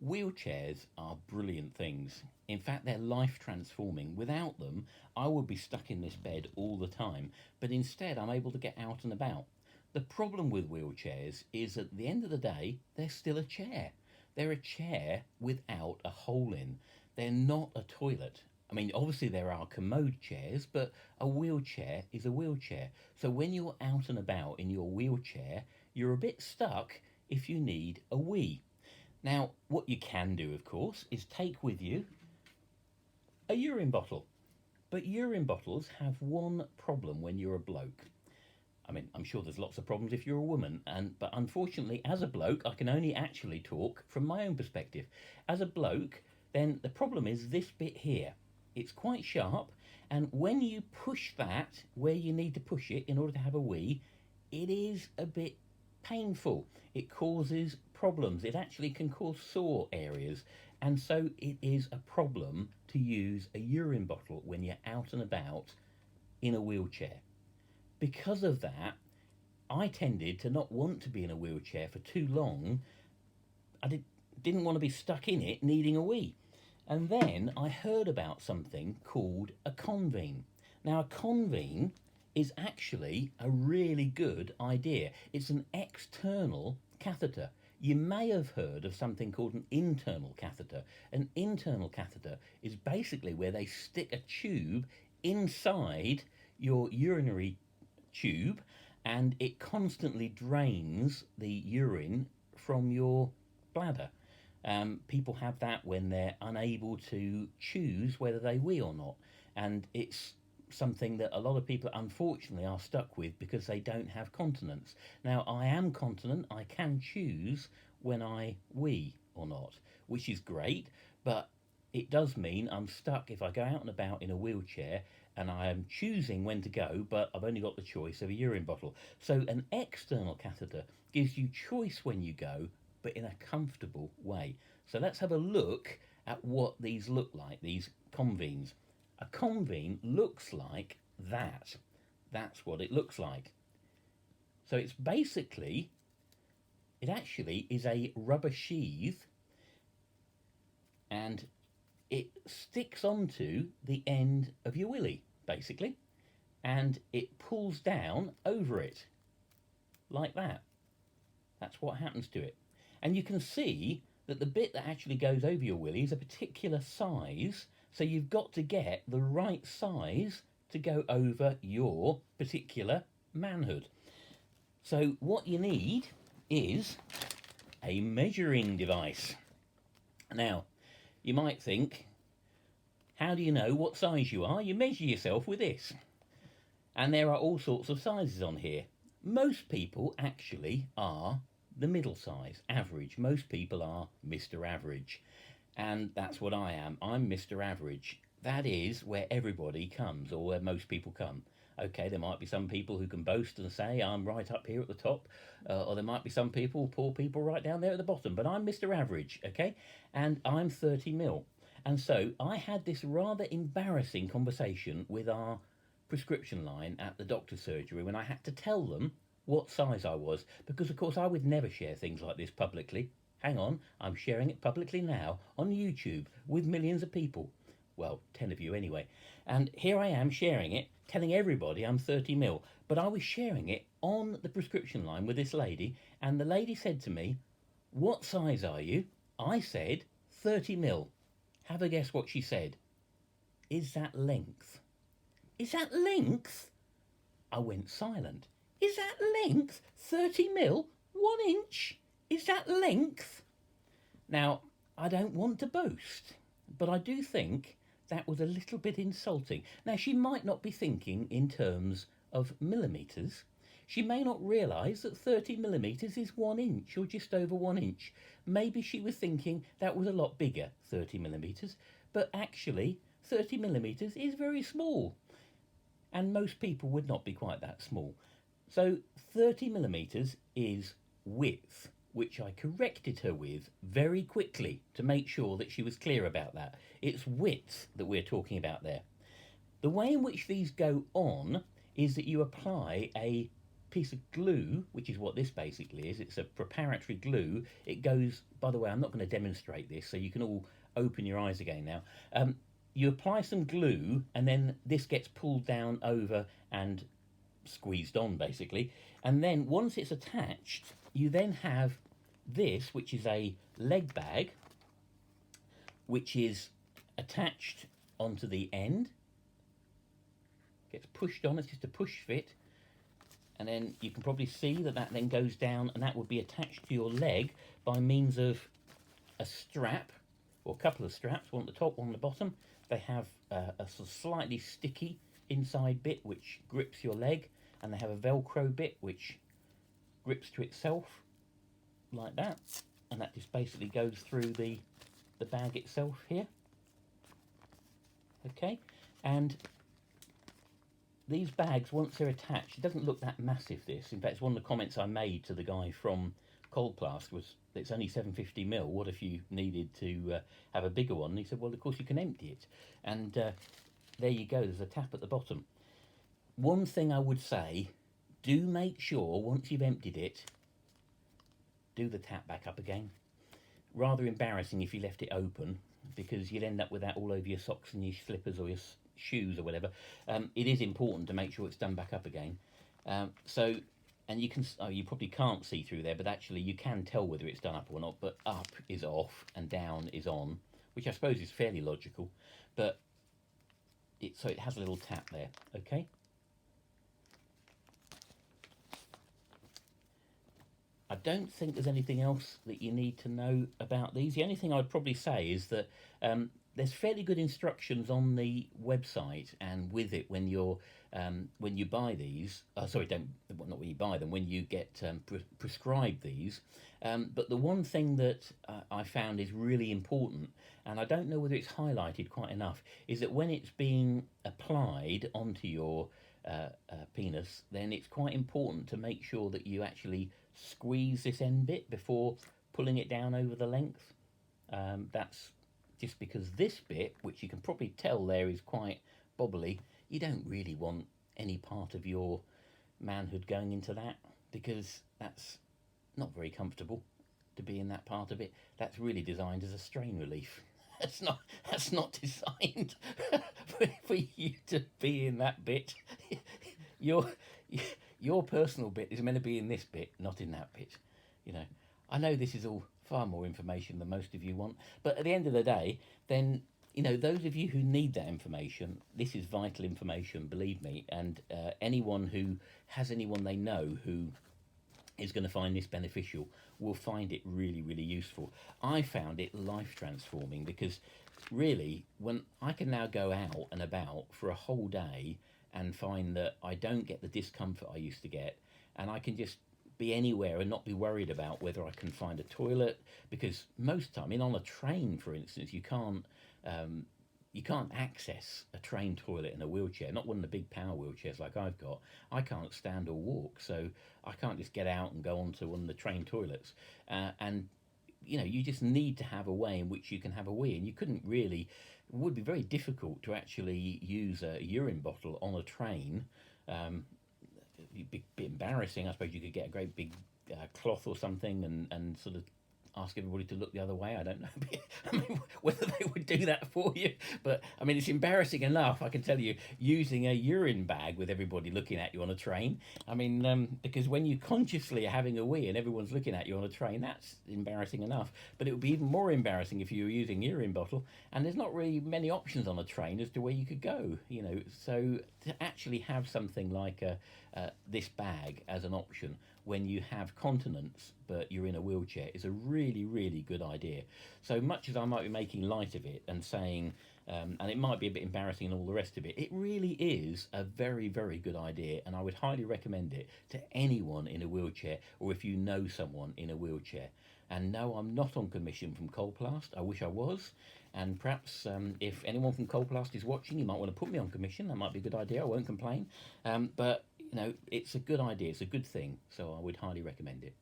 Wheelchairs are brilliant things. In fact, they're life transforming. Without them, I would be stuck in this bed all the time, but instead, I'm able to get out and about. The problem with wheelchairs is at the end of the day, they're still a chair. They're a chair without a hole in. They're not a toilet. I mean, obviously, there are commode chairs, but a wheelchair is a wheelchair. So when you're out and about in your wheelchair, you're a bit stuck if you need a wee. Now, what you can do, of course, is take with you a urine bottle. But urine bottles have one problem when you're a bloke. I mean, I'm sure there's lots of problems if you're a woman, but unfortunately, as a bloke, I can only actually talk from my own perspective. As a bloke, then the problem is this bit here. It's quite sharp, and when you push that where you need to push it in order to have a wee, it is a bit painful. It causes problems. It actually can cause sore areas, and so it is a problem to use a urine bottle when you're out and about in a wheelchair. Because of that, I tended to not want to be in a wheelchair for too long. Didn't want to be stuck in it needing a wee. And then I heard about something called a convene. Now, a convene is actually a really good idea. It's an external catheter. You may have heard of something called an internal catheter. An internal catheter is basically where they stick a tube inside your urinary tube and it constantly drains the urine from your bladder. People have that when they're unable to choose whether they wee or not, and it's something that a lot of people unfortunately are stuck with because they don't have continence. Now, I am continent, I can choose when I wee or not, which is great, but it does mean I'm stuck if I go out and about in a wheelchair and I am choosing when to go, but I've only got the choice of a urine bottle. So an external catheter gives you choice when you go, but in a comfortable way. So let's have a look at what these look like, these convenes. A convene looks like that. That's what it looks like. So it's basically, it actually is a rubber sheath and it sticks onto the end of your willy, basically, and it pulls down over it like that. That's what happens to it. And you can see that the bit that actually goes over your willy is a particular size, so you've got to get the right size to go over your particular manhood. So what you need is a measuring device. Now, you might think, how do you know what size you are? You measure yourself with this. And there are all sorts of sizes on here. Most people actually are the middle size, average. Most people are Mr. Average. And that's what I am. I'm Mr. Average. That is where everybody comes, or where most people come. Okay, there might be some people who can boast and say, I'm right up here at the top, or there might be some people, poor people, right down there at the bottom, but I'm Mr. Average, okay? And I'm 30 mil. And so I had this rather embarrassing conversation with our prescription line at the doctor's surgery when I had to tell them what size I was, because of course I would never share things like this publicly. Hang on, I'm sharing it publicly now on YouTube with millions of people. Well, 10 of you anyway. And here I am sharing it, telling everybody I'm 30 mil. But I was sharing it on the prescription line with this lady, and the lady said to me, what size are you? I said 30 mil. Have a guess what she said. Is that length? Is that length? I went silent. Is that length? 30 mil? 1 inch? Is that length? Now, I don't want to boast, but I do think that was a little bit insulting. Now, she might not be thinking in terms of millimetres. She may not realise that 30 millimetres is 1 inch or just over 1 inch. Maybe she was thinking that was a lot bigger, 30 millimetres, but actually 30 millimetres is very small. And most people would not be quite that small. So 30 millimetres is width, which I corrected her with very quickly to make sure that she was clear about that. It's width that we're talking about there. The way in which these go on is that you apply a piece of glue, which is what this basically is. It's a preparatory glue. It goes, by the way, I'm not going to demonstrate this, so you can all open your eyes again now. You apply some glue, and then this gets pulled down over and squeezed on, basically. And then once it's attached, you then have this, which is a leg bag, which is attached onto the end. Gets pushed on, it's just a push fit. And then you can probably see that that then goes down, and that would be attached to your leg by means of a strap, or a couple of straps, one at the top, one at the bottom. They have a sort of slightly sticky inside bit which grips your leg, and they have a Velcro bit which grips to itself like that, and that just basically goes through the bag itself here. Okay, and these bags, once they're attached, it doesn't look that massive, this. In fact, it's one of the comments I made to the guy from Cold Blast was, it's only 750 ml, what if you needed to have a bigger one? And he said, well, of course you can empty it. And there you go, there's a tap at the bottom. One thing I would say, do make sure, once you've emptied it, do the tap back up again. Rather embarrassing if you left it open, because you'd end up with that all over your socks and your slippers or your shoes or whatever. It is important to make sure it's done back up again. And you can, you probably can't see through there, but actually you can tell whether it's done up or not. But up is off and down is on, which I suppose is fairly logical. But so it has a little tap there, okay? I don't think there's anything else that you need to know about these. The only thing I'd probably say is that there's fairly good instructions on the website and with it when you're when you buy these. Sorry, not when you buy them. When you get prescribed these. But the one thing that I found is really important, and I don't know whether it's highlighted quite enough, is that when it's being applied onto your penis, then it's quite important to make sure that you actually squeeze this end bit before pulling it down over the length. That's just because this bit, which you can probably tell there is quite bobbly, you don't really want any part of your manhood going into that, because that's not very comfortable to be in that part of it. That's really designed as a strain relief. That's not designed for you to be in that bit. Your personal bit is meant to be in this bit, not in that bit. You know, I know this is all far more information than most of you want, but at the end of the day, then, you know, those of you who need that information, this is vital information, believe me, and anyone who has anyone they know who is going to find this beneficial will find it really, really useful. I found it life transforming, because really, when I can now go out and about for a whole day and find that I don't get the discomfort I used to get, and I can just be anywhere and not be worried about whether I can find a toilet, because most time, on a train, for instance, you can't access a train toilet in a wheelchair, not one of the big power wheelchairs like I've got. I can't stand or walk, so I can't just get out and go onto one of the train toilets. And you know, you just need to have a way in which you can have a wee, and you couldn't really. It would be very difficult to actually use a urine bottle on a train. It'd be a bit embarrassing. I suppose you could get a great big cloth or something and sort of ask everybody to look the other way. I don't know. I mean, whether they would do that for you, but I mean, it's embarrassing enough, I can tell you, using a urine bag with everybody looking at you on a train. I mean, because when you consciously are having a wee and everyone's looking at you on a train, that's embarrassing enough. But it would be even more embarrassing if you were using a urine bottle, and there's not really many options on a train as to where you could go, you know. So to actually have something like this bag as an option when you have continence but you're in a wheelchair is a really, really good idea. So much as I might be making light of it and saying, and it might be a bit embarrassing and all the rest of it, it really is a very, very good idea, and I would highly recommend it to anyone in a wheelchair, or if you know someone in a wheelchair. And no, I'm not on commission from Colplast. I wish I was. And perhaps if anyone from Colplast is watching, you might want to put me on commission. That might be a good idea. I won't complain. But, you know, it's a good idea. It's a good thing. So I would highly recommend it.